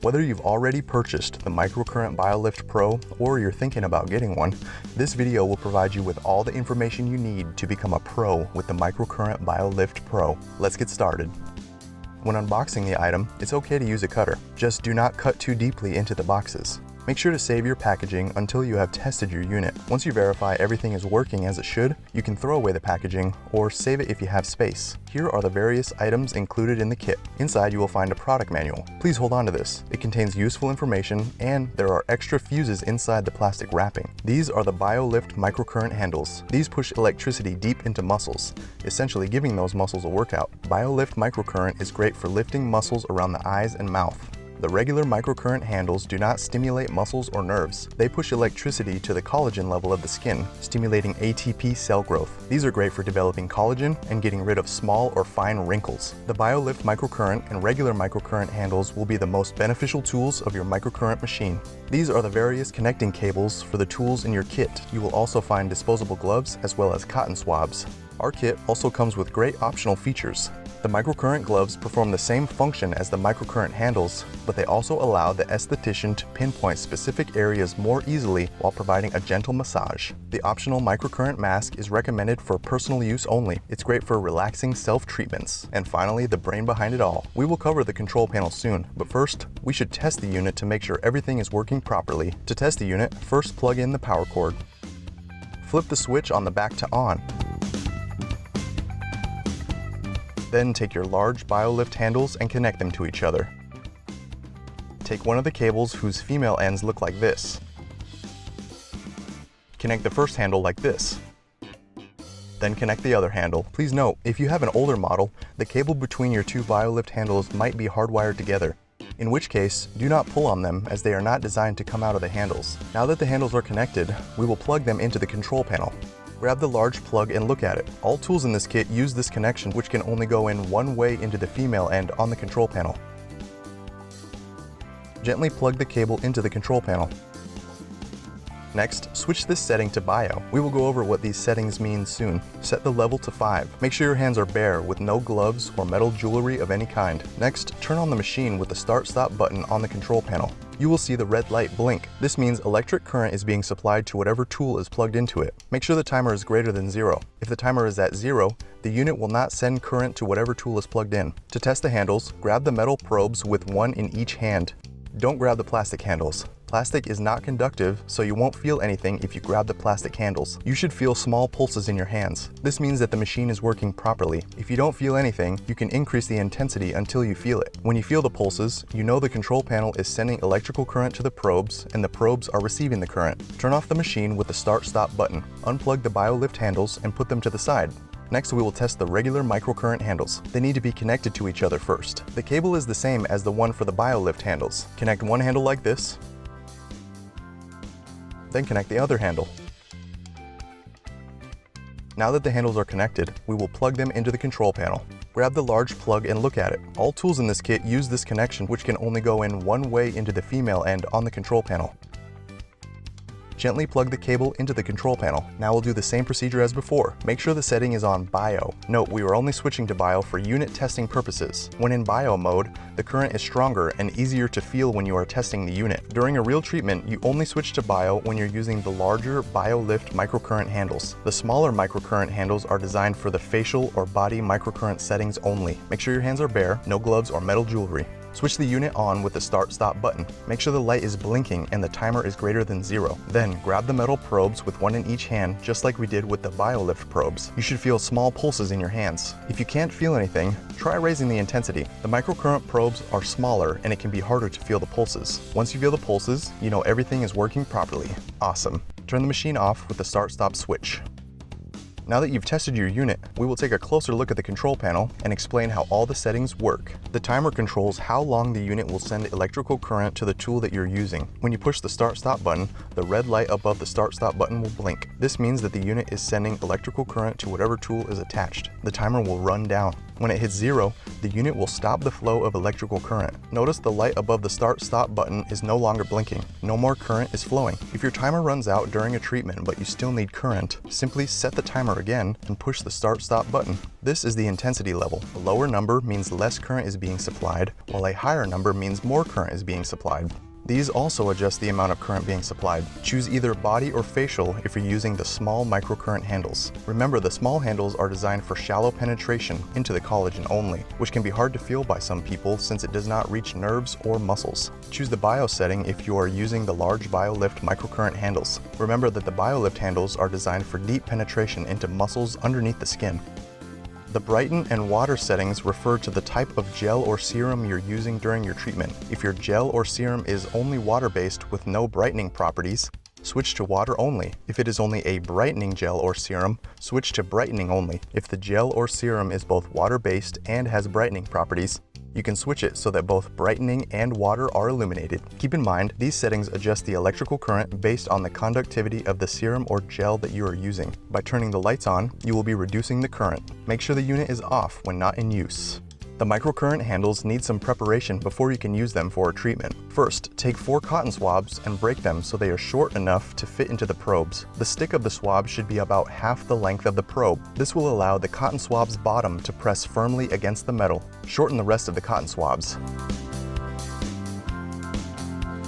Whether you've already purchased the Microcurrent Bio-Lift Pro or you're thinking about getting one, this video will provide you with all the information you need to become a pro with the Microcurrent Bio-Lift Pro. Let's get started. When unboxing the item, it's okay to use a cutter. Just do not cut too deeply into the boxes. Make sure to save your packaging until you have tested your unit. Once you verify everything is working as it should, you can throw away the packaging or save it if you have space. Here are the various items included in the kit. Inside you will find a product manual. Please hold on to this. It contains useful information and there are extra fuses inside the plastic wrapping. These are the Bio-Lift microcurrent handles. These push electricity deep into muscles, essentially giving those muscles a workout. Bio-Lift microcurrent is great for lifting muscles around the eyes and mouth. The regular microcurrent handles do not stimulate muscles or nerves. They push electricity to the collagen level of the skin, stimulating ATP cell growth. These are great for developing collagen and getting rid of small or fine wrinkles. The Bio-Lift microcurrent and regular microcurrent handles will be the most beneficial tools of your microcurrent machine. These are the various connecting cables for the tools in your kit. You will also find disposable gloves as well as cotton swabs. Our kit also comes with great optional features. The microcurrent gloves perform the same function as the microcurrent handles, but they also allow the esthetician to pinpoint specific areas more easily while providing a gentle massage. The optional microcurrent mask is recommended for personal use only. It's great for relaxing self-treatments. And finally, the brain behind it all. We will cover the control panel soon, but first, we should test the unit to make sure everything is working properly. To test the unit, first plug in the power cord. Flip the switch on the back to on. Then take your large Bio-Lift handles and connect them to each other. Take one of the cables whose female ends look like this. Connect the first handle like this. Then connect the other handle. Please note, if you have an older model, the cable between your two Bio-Lift handles might be hardwired together, in which case, do not pull on them as they are not designed to come out of the handles. Now that the handles are connected, we will plug them into the control panel. Grab the large plug and look at it. All tools in this kit use this connection, which can only go in one way into the female end on the control panel. Gently plug the cable into the control panel. Next, switch this setting to Bio. We will go over what these settings mean soon. Set the level to 5. Make sure your hands are bare with no gloves or metal jewelry of any kind. Next, turn on the machine with the start-stop button on the control panel. You will see the red light blink. This means electric current is being supplied to whatever tool is plugged into it. Make sure the timer is greater than 0. If the timer is at 0, the unit will not send current to whatever tool is plugged in. To test the handles, grab the metal probes with one in each hand. Don't grab the plastic handles. Plastic is not conductive, so you won't feel anything if you grab the plastic handles. You should feel small pulses in your hands. This means that the machine is working properly. If you don't feel anything, you can increase the intensity until you feel it. When you feel the pulses, you know the control panel is sending electrical current to the probes and the probes are receiving the current. Turn off the machine with the start-stop button. Unplug the Bio-Lift handles and put them to the side. Next, we will test the regular microcurrent handles. They need to be connected to each other first. The cable is the same as the one for the Bio-Lift handles. Connect one handle like this, then connect the other handle. Now that the handles are connected, we will plug them into the control panel. Grab the large plug and look at it. All tools in this kit use this connection, which can only go in one way into the female end on the control panel. Gently plug the cable into the control panel. Now we'll do the same procedure as before. Make sure the setting is on Bio. Note, we are only switching to Bio for unit testing purposes. When in Bio mode, the current is stronger and easier to feel when you are testing the unit. During a real treatment, you only switch to Bio when you're using the larger Bio-Lift microcurrent handles. The smaller microcurrent handles are designed for the facial or body microcurrent settings only. Make sure your hands are bare, no gloves or metal jewelry. Switch the unit on with the start-stop button. Make sure the light is blinking and the timer is greater than 0. Then grab the metal probes with one in each hand, just like we did with the Bio-Lift probes. You should feel small pulses in your hands. If you can't feel anything, try raising the intensity. The microcurrent probes are smaller and it can be harder to feel the pulses. Once you feel the pulses, you know everything is working properly. Awesome. Turn the machine off with the start-stop switch. Now that you've tested your unit, we will take a closer look at the control panel and explain how all the settings work. The timer controls how long the unit will send electrical current to the tool that you're using. When you push the start-stop button, the red light above the start-stop button will blink. This means that the unit is sending electrical current to whatever tool is attached. The timer will run down. When it hits 0, the unit will stop the flow of electrical current. Notice the light above the start-stop button is no longer blinking. No more current is flowing. If your timer runs out during a treatment but you still need current, simply set the timer again and push the start-stop button. This is the intensity level. A lower number means less current is being supplied, while a higher number means more current is being supplied. These also adjust the amount of current being supplied. Choose either body or facial if you're using the small microcurrent handles. Remember, the small handles are designed for shallow penetration into the collagen only, which can be hard to feel by some people since it does not reach nerves or muscles. Choose the bio setting if you are using the large Bio-Lift microcurrent handles. Remember that the Bio-Lift handles are designed for deep penetration into muscles underneath the skin. The brighten and water settings refer to the type of gel or serum you're using during your treatment. If your gel or serum is only water-based with no brightening properties, switch to water only. If it is only a brightening gel or serum, switch to brightening only. If the gel or serum is both water-based and has brightening properties, you can switch it so that both brightening and water are illuminated. Keep in mind, these settings adjust the electrical current based on the conductivity of the serum or gel that you are using. By turning the lights on, you will be reducing the current. Make sure the unit is off when not in use. The microcurrent handles need some preparation before you can use them for a treatment. First, take 4 cotton swabs and break them so they are short enough to fit into the probes. The stick of the swab should be about half the length of the probe. This will allow the cotton swab's bottom to press firmly against the metal. Shorten the rest of the cotton swabs.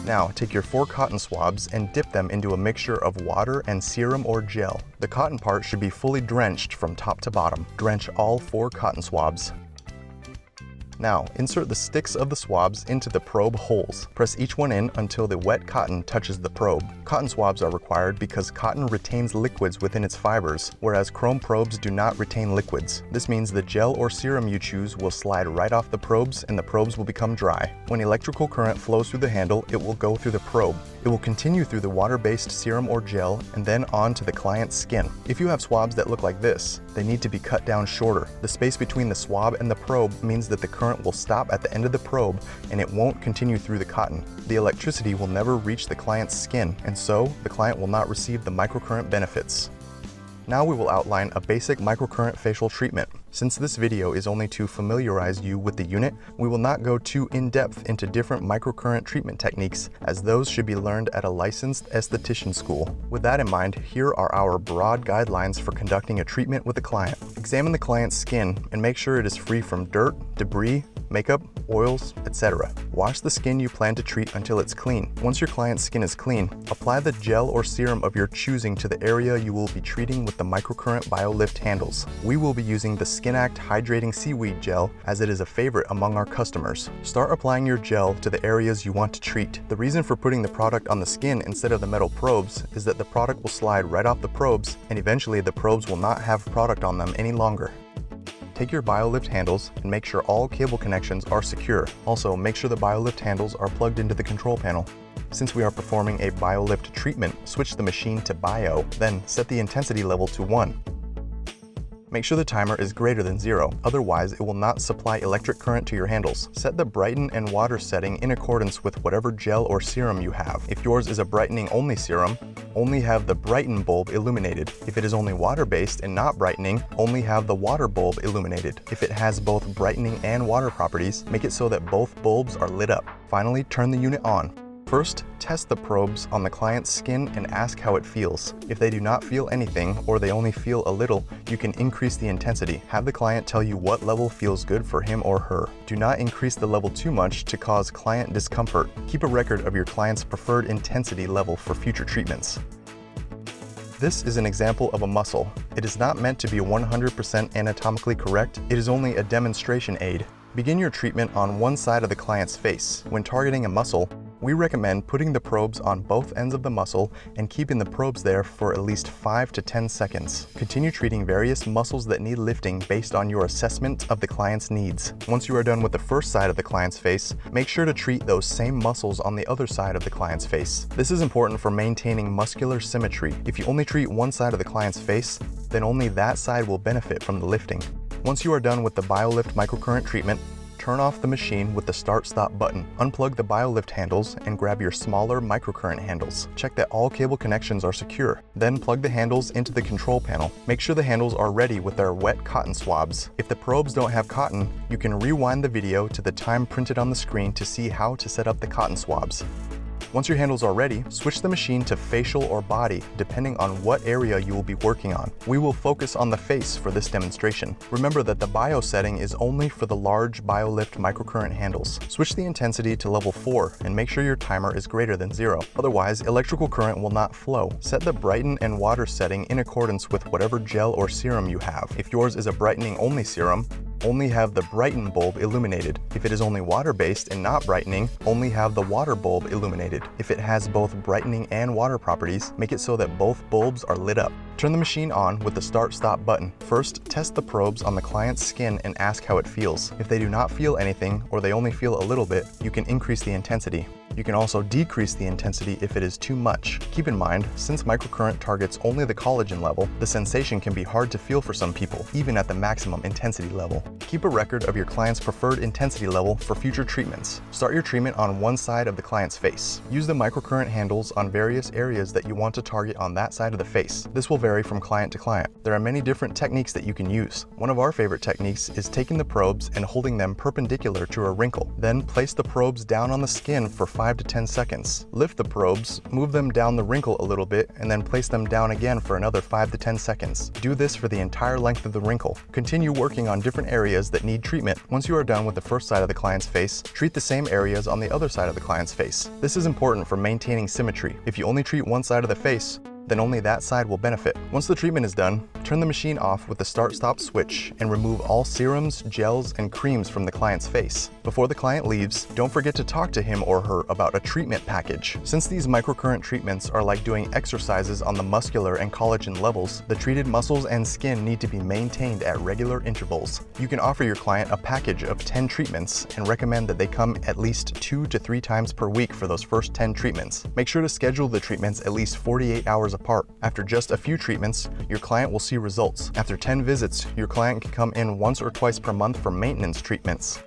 Now, take your 4 cotton swabs and dip them into a mixture of water and serum or gel. The cotton part should be fully drenched from top to bottom. Drench all 4 cotton swabs. Now, insert the sticks of the swabs into the probe holes. Press each one in until the wet cotton touches the probe. Cotton swabs are required because cotton retains liquids within its fibers, whereas chrome probes do not retain liquids. This means the gel or serum you choose will slide right off the probes and the probes will become dry. When electrical current flows through the handle, it will go through the probe. It will continue through the water-based serum or gel and then on to the client's skin. If you have swabs that look like this, they need to be cut down shorter. The space between the swab and the probe means that the current will stop at the end of the probe and it won't continue through the cotton. The electricity will never reach the client's skin, and so the client will not receive the microcurrent benefits. Now we will outline a basic microcurrent facial treatment. Since this video is only to familiarize you with the unit, we will not go too in-depth into different microcurrent treatment techniques, as those should be learned at a licensed esthetician school. With that in mind, here are our broad guidelines for conducting a treatment with a client. Examine the client's skin and make sure it is free from dirt, debris, makeup, oils, etc. Wash the skin you plan to treat until it's clean. Once your client's skin is clean, apply the gel or serum of your choosing to the area you will be treating with the Microcurrent Bio-Lift handles. We will be using the Skin Act Hydrating Seaweed Gel as it is a favorite among our customers. Start applying your gel to the areas you want to treat. The reason for putting the product on the skin instead of the metal probes is that the product will slide right off the probes and eventually the probes will not have product on them any longer. Take your Bio-Lift handles and make sure all cable connections are secure. Also, make sure the Bio-Lift handles are plugged into the control panel. Since we are performing a Bio-Lift treatment, switch the machine to Bio, then set the intensity level to 1. Make sure the timer is greater than 0, otherwise it will not supply electric current to your handles. Set the brighten and water setting in accordance with whatever gel or serum you have. If yours is a brightening only serum, only have the brighten bulb illuminated. If it is only water-based and not brightening, only have the water bulb illuminated. If it has both brightening and water properties, make it so that both bulbs are lit up. Finally, turn the unit on. First, test the probes on the client's skin and ask how it feels. If they do not feel anything or they only feel a little, you can increase the intensity. Have the client tell you what level feels good for him or her. Do not increase the level too much to cause client discomfort. Keep a record of your client's preferred intensity level for future treatments. This is an example of a muscle. It is not meant to be 100% anatomically correct. It is only a demonstration aid. Begin your treatment on one side of the client's face. When targeting a muscle, we recommend putting the probes on both ends of the muscle and keeping the probes there for at least 5 to 10 seconds. Continue treating various muscles that need lifting based on your assessment of the client's needs. Once you are done with the first side of the client's face, make sure to treat those same muscles on the other side of the client's face. This is important for maintaining muscular symmetry. If you only treat one side of the client's face, then only that side will benefit from the lifting. Once you are done with the Bio-Lift microcurrent treatment, turn off the machine with the start-stop button. Unplug the Bio-Lift handles and grab your smaller microcurrent handles. Check that all cable connections are secure. Then plug the handles into the control panel. Make sure the handles are ready with their wet cotton swabs. If the probes don't have cotton, you can rewind the video to the time printed on the screen to see how to set up the cotton swabs. Once your handles are ready, switch the machine to facial or body, depending on what area you will be working on. We will focus on the face for this demonstration. Remember that the Bio setting is only for the large Bio-Lift microcurrent handles. Switch the intensity to level 4 and make sure your timer is greater than 0. Otherwise, electrical current will not flow. Set the brighten and water setting in accordance with whatever gel or serum you have. If yours is a brightening only serum, only have the brighten bulb illuminated. If it is only water-based and not brightening, only have the water bulb illuminated. If it has both brightening and water properties, make it so that both bulbs are lit up. Turn the machine on with the start-stop button. First, test the probes on the client's skin and ask how it feels. If they do not feel anything or they only feel a little bit, you can increase the intensity. You can also decrease the intensity if it is too much. Keep in mind, since microcurrent targets only the collagen level, the sensation can be hard to feel for some people, even at the maximum intensity level. Keep a record of your client's preferred intensity level for future treatments. Start your treatment on one side of the client's face. Use the microcurrent handles on various areas that you want to target on that side of the face. This will vary from client to client. There are many different techniques that you can use. One of our favorite techniques is taking the probes and holding them perpendicular to a wrinkle. Then place the probes down on the skin for 5 to 10 seconds. Lift the probes, move them down the wrinkle a little bit, and then place them down again for another 5 to 10 seconds. Do this for the entire length of the wrinkle. Continue working on different areas that need treatment. Once you are done with the first side of the client's face, treat the same areas on the other side of the client's face. This is important for maintaining symmetry. If you only treat one side of the face, then only that side will benefit. Once the treatment is done, turn the machine off with the start-stop switch and remove all serums, gels, and creams from the client's face. Before the client leaves, don't forget to talk to him or her about a treatment package. Since these microcurrent treatments are like doing exercises on the muscular and collagen levels, the treated muscles and skin need to be maintained at regular intervals. You can offer your client a package of 10 treatments and recommend that they come at least 2 to 3 times per week for those first 10 treatments. Make sure to schedule the treatments at least 48 hours apart. After just a few treatments, your client will see results. After 10 visits, your client can come in once or twice per month for maintenance treatments.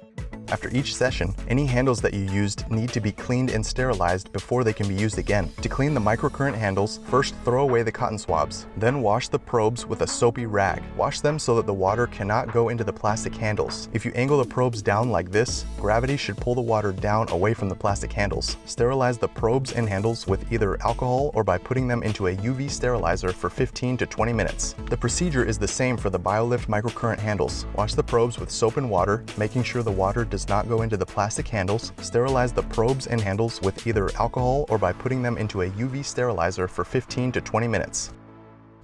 After each session, any handles that you used need to be cleaned and sterilized before they can be used again. To clean the microcurrent handles, first throw away the cotton swabs. Then wash the probes with a soapy rag. Wash them so that the water cannot go into the plastic handles. If you angle the probes down like this, gravity should pull the water down away from the plastic handles. Sterilize the probes and handles with either alcohol or by putting them into a UV sterilizer for 15 to 20 minutes. The procedure is the same for the Bio-Lift microcurrent handles. Wash the probes with soap and water, making sure the water does not go into the plastic handles. Sterilize the probes and handles with either alcohol or by putting them into a UV sterilizer for 15 to 20 minutes.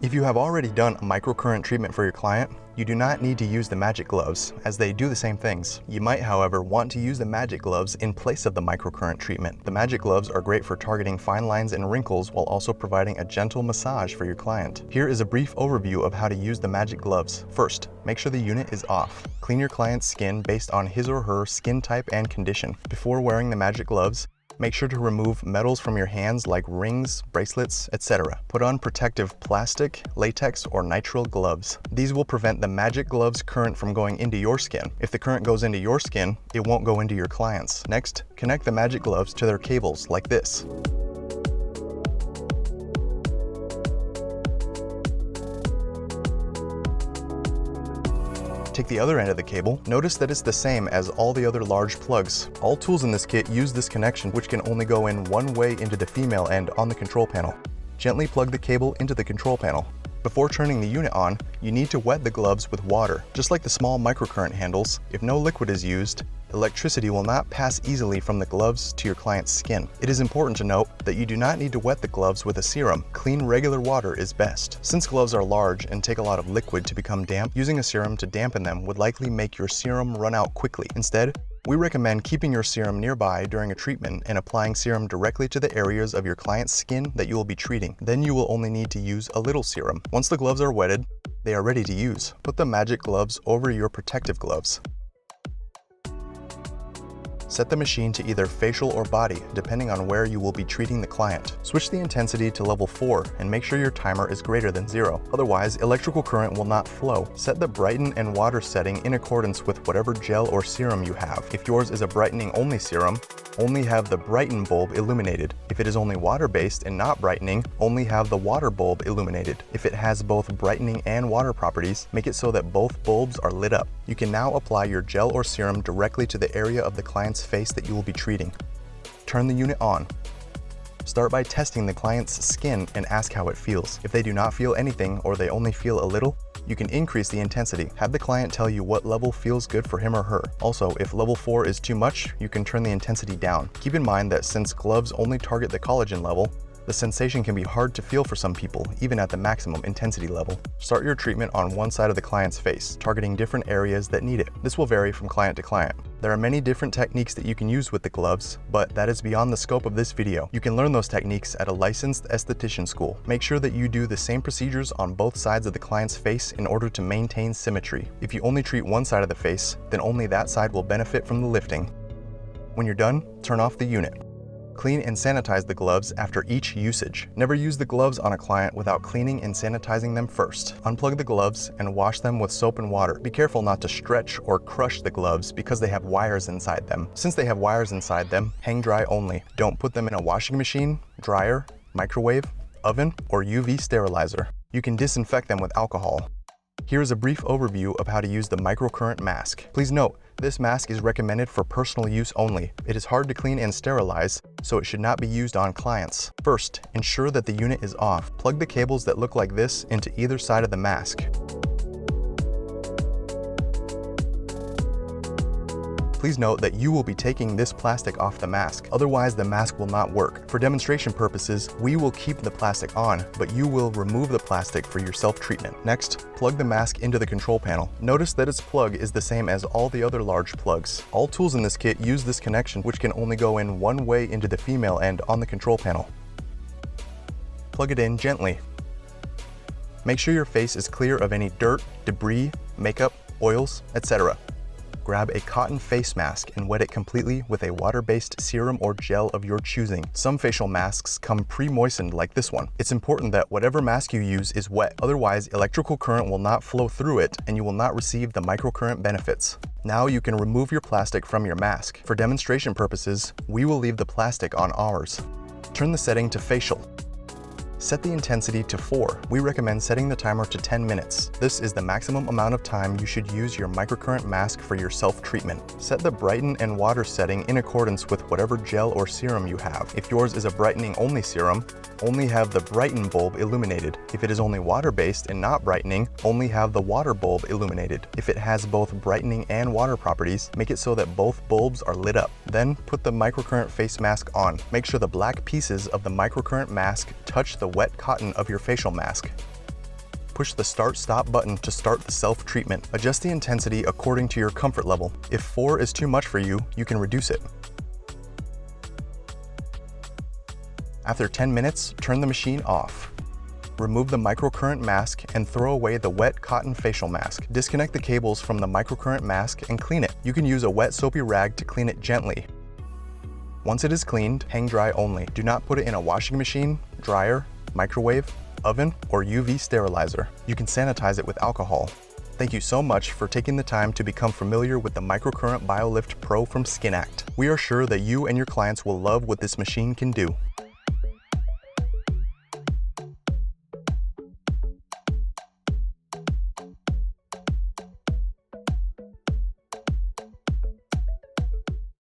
If you have already done a microcurrent treatment for your client, you do not need to use the magic gloves, as they do the same things. You might, however, want to use the magic gloves in place of the microcurrent treatment. The magic gloves are great for targeting fine lines and wrinkles while also providing a gentle massage for your client. Here is a brief overview of how to use the magic gloves. First, make sure the unit is off. Clean your client's skin based on his or her skin type and condition. Before wearing the magic gloves, make sure to remove metals from your hands like rings, bracelets, etc. Put on protective plastic, latex, or nitrile gloves. These will prevent the magic gloves current from going into your skin. If the current goes into your skin, it won't go into your client's. Next, connect the magic gloves to their cables like this. Take the other end of the cable. Notice that it's the same as all the other large plugs. All tools in this kit use this connection, which can only go in one way into the female end on the control panel. Gently plug the cable into the control panel. Before turning the unit on, you need to wet the gloves with water. Just like the small microcurrent handles, if no liquid is used, electricity will not pass easily from the gloves to your client's skin. It is important to note that you do not need to wet the gloves with a serum. Clean regular water is best. Since gloves are large and take a lot of liquid to become damp, using a serum to dampen them would likely make your serum run out quickly. Instead, we recommend keeping your serum nearby during a treatment and applying serum directly to the areas of your client's skin that you will be treating. Then you will only need to use a little serum. Once the gloves are wetted, they are ready to use. Put the magic gloves over your protective gloves. Set the machine to either facial or body, depending on where you will be treating the client. Switch the intensity to level 4 and make sure your timer is greater than 0. Otherwise, electrical current will not flow. Set the brighten and water setting in accordance with whatever gel or serum you have. If yours is a brightening only serum, only have the brighten bulb illuminated. If it is only water-based and not brightening, only have the water bulb illuminated. If it has both brightening and water properties, make it so that both bulbs are lit up. You can now apply your gel or serum directly to the area of the client's face that you will be treating. Turn the unit on. Start by testing the client's skin and ask how it feels. If they do not feel anything or they only feel a little, you can increase the intensity. Have the client tell you what level feels good for him or her. Also, if level 4 is too much, you can turn the intensity down. Keep in mind that since gloves only target the collagen level, the sensation can be hard to feel for some people, even at the maximum intensity level. Start your treatment on one side of the client's face, targeting different areas that need it. This will vary from client to client. There are many different techniques that you can use with the gloves, but that is beyond the scope of this video. You can learn those techniques at a licensed esthetician school. Make sure that you do the same procedures on both sides of the client's face in order to maintain symmetry. If you only treat one side of the face, then only that side will benefit from the lifting. When you're done, turn off the unit. Clean and sanitize the gloves after each usage. Never use the gloves on a client without cleaning and sanitizing them first. Unplug the gloves and wash them with soap and water. Be careful not to stretch or crush the gloves because they have wires inside them. Since they have wires inside them, hang dry only. Don't put them in a washing machine, dryer, microwave, oven, or UV sterilizer. You can disinfect them with alcohol. Here is a brief overview of how to use the Microcurrent Mask. Please note, this mask is recommended for personal use only. It is hard to clean and sterilize, so it should not be used on clients. First, ensure that the unit is off. Plug the cables that look like this into either side of the mask. Please note that you will be taking this plastic off the mask, otherwise the mask will not work. For demonstration purposes, we will keep the plastic on, but you will remove the plastic for your self-treatment. Next, plug the mask into the control panel. Notice that its plug is the same as all the other large plugs. All tools in this kit use this connection, which can only go in one way into the female end on the control panel. Plug it in gently. Make sure your face is clear of any dirt, debris, makeup, oils, etc. Grab a cotton face mask and wet it completely with a water-based serum or gel of your choosing. Some facial masks come pre-moistened like this one. It's important that whatever mask you use is wet, otherwise electrical current will not flow through it and you will not receive the microcurrent benefits. Now you can remove your plastic from your mask. For demonstration purposes, we will leave the plastic on ours. Turn the setting to facial. Set the intensity to 4. We recommend setting the timer to 10 minutes. This is the maximum amount of time you should use your microcurrent mask for your self-treatment. Set the brighten and water setting in accordance with whatever gel or serum you have. If yours is a brightening only serum, only have the brighten bulb illuminated. If it is only water-based and not brightening, only have the water bulb illuminated. If it has both brightening and water properties, make it so that both bulbs are lit up. Then put the microcurrent face mask on. Make sure the black pieces of the microcurrent mask touch the wet cotton of your facial mask. Push the start-stop button to start the self-treatment. Adjust the intensity according to your comfort level. If 4 is too much for you, you can reduce it. After 10 minutes, turn the machine off. Remove the microcurrent mask and throw away the wet cotton facial mask. Disconnect the cables from the microcurrent mask and clean it. You can use a wet soapy rag to clean it gently. Once it is cleaned, hang dry only. Do not put it in a washing machine, dryer, microwave, oven, or UV sterilizer. You can sanitize it with alcohol. Thank you so much for taking the time to become familiar with the Microcurrent Bio-Lift Pro from SkinAct. We are sure that you and your clients will love what this machine can do.